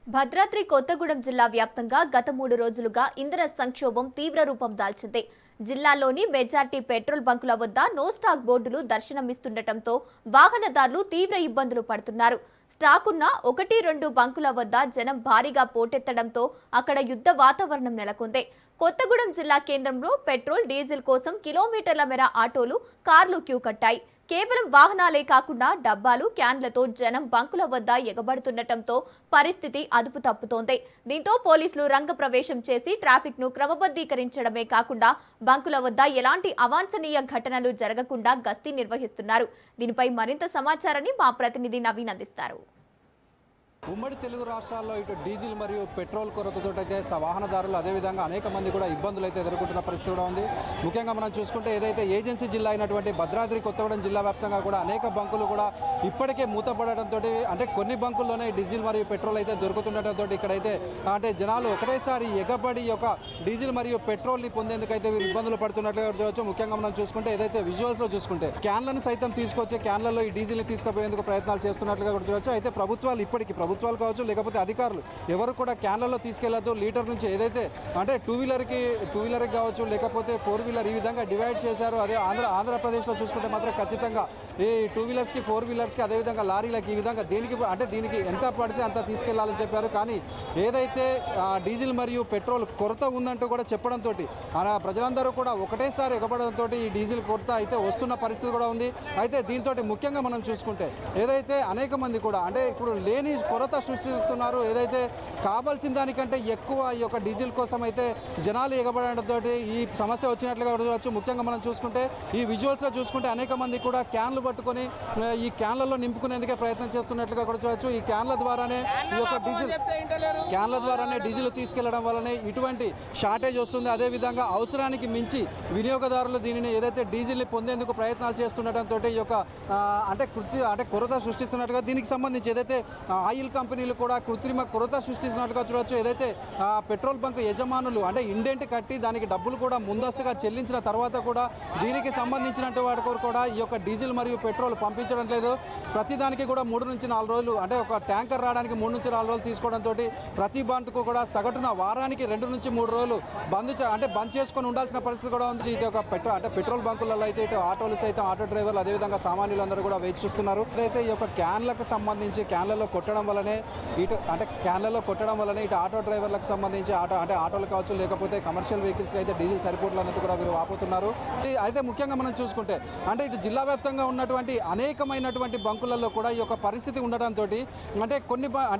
భద్రాద్రి కొత్తగూడెం జిల్లా వ్యాప్తంగా గత 3 రోజులుగా ఇంధన సంక్షోభం తీవ్ర రూపం దాల్చింది. జిల్లాలోని మెజార్టీ పెట్రోల్ బంకుల వద్ద నో స్టాక్ బోర్డులు దర్శనమిస్తుండటంతో వాహనదారులు తీవ్ర ఇబ్బందులు పడుతున్నారు. స్టాకున్న 1-2 బంకుల వద్ద జనం భారీగా పోటెత్తడంతో అక్కడ యుద్ధ వాతావరణం నెలకొంది. కొత్తగూడెం జిల్లా కేంద్రంలో పెట్రోల్, డీజిల్ కోసం కిలోమీటర్ల మేర ఆటోలు, కార్లు క్యూ కట్టాయి. కేవలం వాహనాలే కాకుండా డబ్బాలు, క్యాన్లతో జనం బంకుల వద్ద ఎగబడుతుండటంతో పరిస్థితి అదుపు తప్పుతోంది. దీంతో పోలీసులు రంగప్రవేశం చేసి ట్రాఫిక్ ను క్రమబద్ధీకరించడమే కాకుండా బంకుల వద్ద ఎలాంటి అవాంఛనీయ ఘటనలు జరగకుండా గస్తీ నిర్వహిస్తున్నారు. దీనిపై మరింత సమాచారాన్ని మా ప్రతినిధి నవీన్ అందిస్తారు. ఉమ్మడి తెలుగు రాష్ట్రాల్లో ఇటు డీజిల్ మరియు పెట్రోల్ కొరతతో అయితే వాహనదారులు అదేవిధంగా అనేక మంది కూడా ఇబ్బందులు అయితే ఎదుర్కొంటున్న పరిస్థితి కూడా ఉంది. ముఖ్యంగా మనం చూసుకుంటే ఏదైతే ఏజెన్సీ జిల్లా అయినటువంటి భద్రాద్రి కొత్తగూడెం జిల్లా వ్యాప్తంగా కూడా అనేక బంకులు కూడా ఇప్పటికే మూతపడటంతో అంటే కొన్ని బంకుల్లోనే డీజిల్ మరియు పెట్రోల్ అయితే దొరుకుతుండటంతో ఇక్కడైతే అంటే జనాలు ఒకటేసారి ఎగబడి యొక్క డీజిల్ మరియు పెట్రోల్ని పొందేందుకైతే వీరు ఇబ్బందులు పడుతున్నట్లుగా చూడవచ్చు. ముఖ్యంగా మనం చూసుకుంటే ఏదైతే విజువల్స్లో చూసుకుంటే క్యాన్లను సైతం తీసుకొచ్చే క్యాన్లలో ఈ డీజిల్ని తీసుకుపోయేందుకు ప్రయత్నాలు చేస్తున్నట్లుగా కూడా చూడవచ్చు. అయితే ప్రభుత్వాలు ఇప్పటికీ ప్రభుత్వాలు కావచ్చు లేకపోతే అధికారులు ఎవరు కూడా క్యాన్లలో తీసుకెళ్లొద్దు, లీటర్ నుంచి ఏదైతే అంటే టూ వీలర్కి కావచ్చు లేకపోతే 4 వీలర్ ఈ విధంగా డివైడ్ చేశారు. అదే ఆంధ్రప్రదేశ్లో చూసుకుంటే మాత్రం ఖచ్చితంగా ఈ 2 వీలర్స్కి 4 వీలర్స్కి అదేవిధంగా లారీలకి ఈ విధంగా దీనికి ఎంత పడితే అంత తీసుకెళ్లాలని చెప్పారు. కానీ ఏదైతే డీజిల్ మరియు పెట్రోల్ కొరత ఉందంటూ కూడా చెప్పడంతో ప్రజలందరూ కూడా ఒకటేసారి ఎగబడంతో ఈ డీజిల్ కొరత అయితే వస్తున్న పరిస్థితి కూడా ఉంది. అయితే దీంతో ముఖ్యంగా మనం చూసుకుంటే ఏదైతే అనేక మంది కూడా అంటే ఇప్పుడు లేని కొరత సృష్టిస్తున్నారు. ఏదైతే కావాల్సిన దానికంటే ఎక్కువ ఈ యొక్క డీజిల్ కోసం అయితే జనాలు ఎగబడడంతో ఈ సమస్య వచ్చినట్లుగా చూడవచ్చు. ముఖ్యంగా మనం చూసుకుంటే ఈ విజువల్స్లో చూసుకుంటే అనేక మంది కూడా క్యాన్లు పట్టుకొని ఈ క్యాన్లలో నింపుకునేందుకే ప్రయత్నం చేస్తున్నట్లుగా కూడా చూడవచ్చు. ఈ క్యాన్ల ద్వారానే ఈ యొక్క డీజిల్ తీసుకెళ్లడం వల్లనే ఇటువంటి షార్టేజ్ వస్తుంది. అదేవిధంగా అవసరానికి మించి వినియోగదారులు దీనిని ఏదైతే డీజిల్ని పొందేందుకు ప్రయత్నాలు చేస్తుండటంతో ఈ యొక్క అంటే కొరత సృష్టిస్తున్నట్టుగా దీనికి సంబంధించి ఏదైతే ఆయిల్ కంపెనీలు కూడా కృత్రిమ కొరత సృష్టిస్తున్నట్టుగా చూడవచ్చు. ఏదైతే పెట్రోల్ బంక్ యజమానులు అంటే ఇండెంట్ కట్టి దానికి డబ్బులు కూడా ముందస్తుగా చెల్లించిన తర్వాత కూడా దీనికి సంబంధించినట్టు వాటి కూడా ఈ యొక్క డీజిల్ మరియు పెట్రోల్ పంపించడం లేదు. ప్రతిదానికి కూడా 3 నుంచి 4 రోజులు అంటే ఒక ట్యాంకర్ రావడానికి 3 నుంచి 4 రోజులు తీసుకోవడంతో ప్రతి బంక్కు కూడా సగటున వారానికి 2 నుంచి 3 రోజులు బంద్ చేసుకొని ఉండాల్సిన పరిస్థితి కూడా ఉంది. ఇది ఒక పెట్రోల్ బంకులలో అయితే ఇటు ఆటోలు సైతం ఆటో డ్రైవర్లు అదేవిధంగా సామాన్యులందరూ కూడా వేచి చూస్తున్నారు. అయితే ఈ యొక్క క్యాన్లకు సంబంధించి క్యాన్లలో కొట్టడం వల్లనే ఇటు ఆటో డ్రైవర్లకు సంబంధించి ఆటోలు కావచ్చు లేకపోతే కమర్షియల్ వెహికల్స్ అయితే డీజిల్ సరిపోట్లు అన్నట్టు కూడా వీరు వాపోతున్నారు. అయితే ముఖ్యంగా మనం చూసుకుంటే అంటే ఇటు జిల్లా వ్యాప్తంగా ఉన్నటువంటి అనేకమైనటువంటి బంకులలో కూడా ఈ యొక్క పరిస్థితి ఉండడంతో అంటే కొన్ని